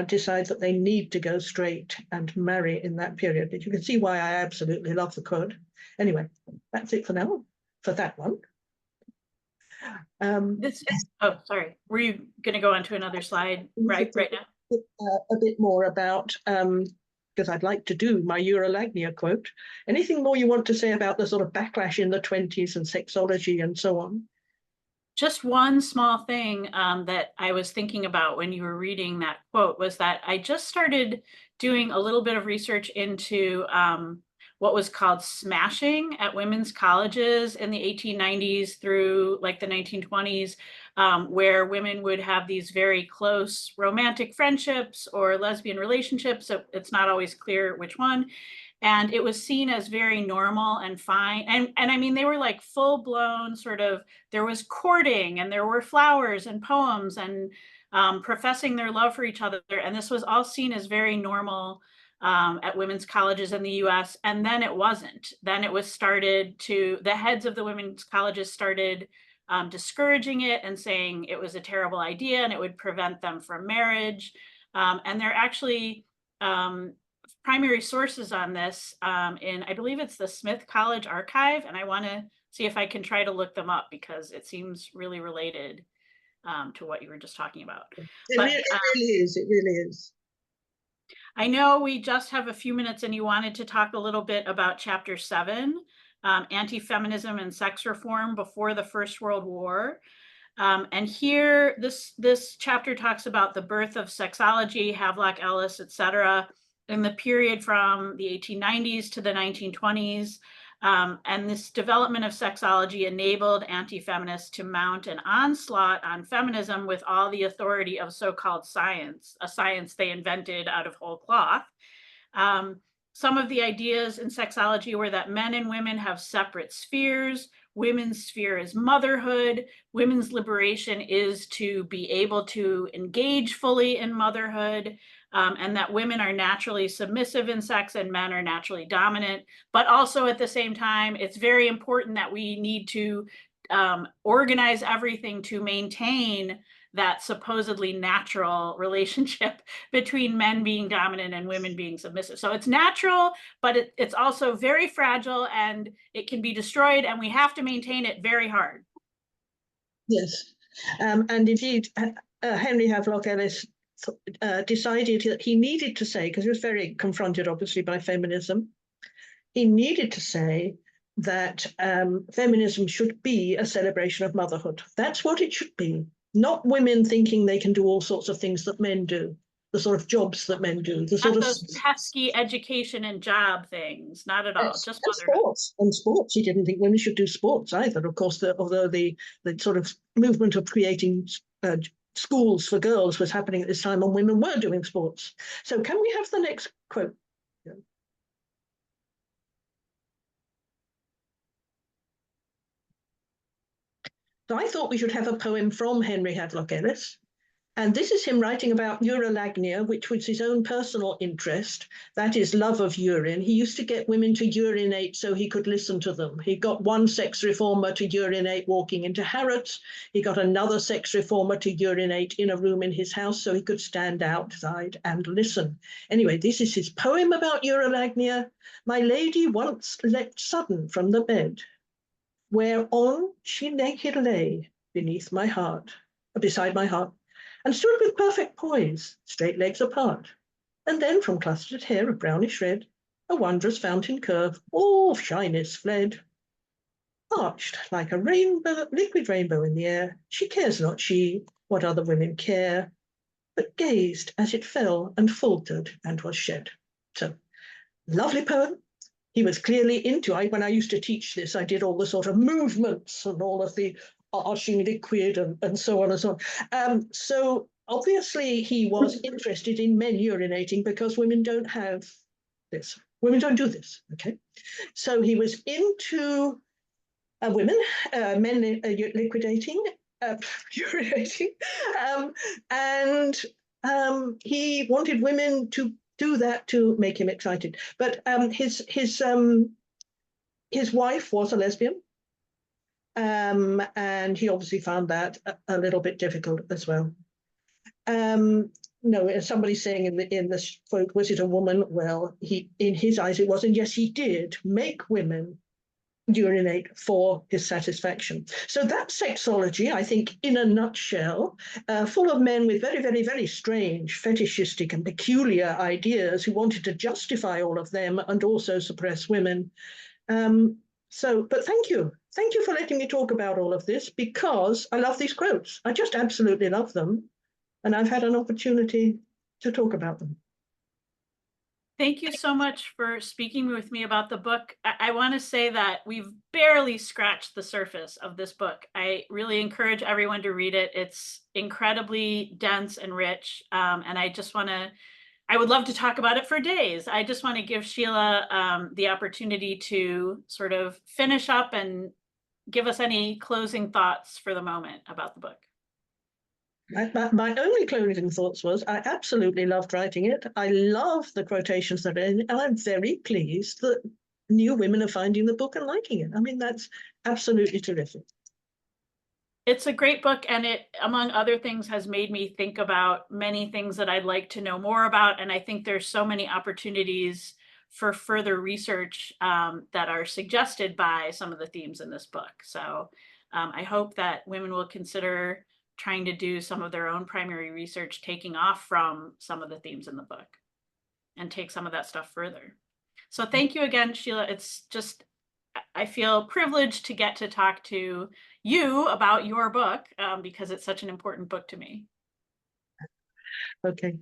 decide that they need to go straight and marry in that period. But you can see why I absolutely love the quote. Anyway, that's it for now. For that one. Oh, sorry. Were you going to go on to another slide right now? A bit more about, because I'd like to do my Eurolagnia quote. Anything more you want to say about the sort of backlash in the 20s and sexology and so on? Just one small thing that I was thinking about when you were reading that quote was that I just started doing a little bit of research into what was called smashing at women's colleges in the 1890s through like the 1920s, where women would have these very close romantic friendships or lesbian relationships. So it's not always clear which one. And it was seen as very normal and fine. And I mean, they were like full blown sort of, there was courting and there were flowers and poems and professing their love for each other. And this was all seen as very normal at women's colleges in the US. And then it wasn't. Then it was the heads of the women's colleges started discouraging it and saying it was a terrible idea and it would prevent them from marriage. And they're actually primary sources on this in, I believe it's the Smith College Archive, and I want to see if I can try to look them up because it seems really related to what you were just talking about. It really is. It really is. I know we just have a few minutes and you wanted to talk a little bit about Chapter 7, Anti-Feminism and Sex Reform Before the First World War. And here, this chapter talks about the birth of sexology, Havelock Ellis, etc., in the period from the 1890s to the 1920s. And this development of sexology enabled anti-feminists to mount an onslaught on feminism with all the authority of so-called science, a science they invented out of whole cloth. Some of the ideas in sexology were that men and women have separate spheres. Women's sphere is motherhood. Women's liberation is to be able to engage fully in motherhood, and that women are naturally submissive in sex and men are naturally dominant. But also at the same time, it's very important that we need to organize everything to maintain that supposedly natural relationship between men being dominant and women being submissive. So it's natural, but it's also very fragile and it can be destroyed, and we have to maintain it very hard. Yes, and indeed, Henry Havelock Ellis decided that he needed to say, because he was very confronted, obviously, by feminism, he needed to say that feminism should be a celebration of motherhood. That's what it should be. Not women thinking they can do all sorts of things that men do, the sort of jobs that men do, the sort Not of those pesky education and job things, not at all. yes, Just and sports. And sports, he didn't think women should do sports either. Of course, although the sort of movement of creating schools for girls was happening at this time, and women were doing sports. So, can we have the next quote? So I thought we should have a poem from Henry Havelock Ellis. And this is him writing about urolagnia, which was his own personal interest, that is love of urine. He used to get women to urinate so he could listen to them. He got one sex reformer to urinate walking into Harrods. He got another sex reformer to urinate in a room in his house so he could stand outside and listen. Anyway, this is his poem about urolagnia. My lady once leapt sudden from the bed, whereon she naked lay beside my heart, and stood with perfect poise, straight legs apart. And then from clustered hair of brownish red, a wondrous fountain curve, all shyness fled. Arched like a rainbow, liquid rainbow in the air, she cares not she what other women care, but gazed as it fell and faltered and was shed. So, lovely poem. He was clearly into, when I used to teach this, I did all the sort of movements and all of the arching liquid and so on and so on. So obviously he was interested in men urinating because women don't have this. Women don't do this, okay? So he was into women, men liquidating, urinating, and he wanted women to do that to make him excited. But his wife was a lesbian, and he obviously found that a little bit difficult as well. No, somebody's saying in this quote, was it a woman? Well, in his eyes it was, and yes, he did make women urinate for his satisfaction. So that's sexology, I think, in a nutshell, full of men with very, very, very strange, fetishistic and peculiar ideas who wanted to justify all of them and also suppress women. But thank you. Thank you for letting me talk about all of this, because I love these quotes. I just absolutely love them. And I've had an opportunity to talk about them. Thank you so much for speaking with me about the book. I want to say that we've barely scratched the surface of this book. I really encourage everyone to read it. It's incredibly dense and rich. And I just want to I would love to talk about it for days. I just want to give Sheila the opportunity to sort of finish up and give us any closing thoughts for the moment about the book. My only closing thoughts was I absolutely loved writing it. I love the quotations that are in it, and I'm very pleased that new women are finding the book and liking it. I mean, that's absolutely terrific. It's a great book, and it, among other things, has made me think about many things that I'd like to know more about. And I think there's so many opportunities for further research that are suggested by some of the themes in this book. So I hope that women will consider trying to do some of their own primary research, taking off from some of the themes in the book and take some of that stuff further. So thank you again, Sheila. It's just, I feel privileged to get to talk to you about your book because it's such an important book to me. Okay.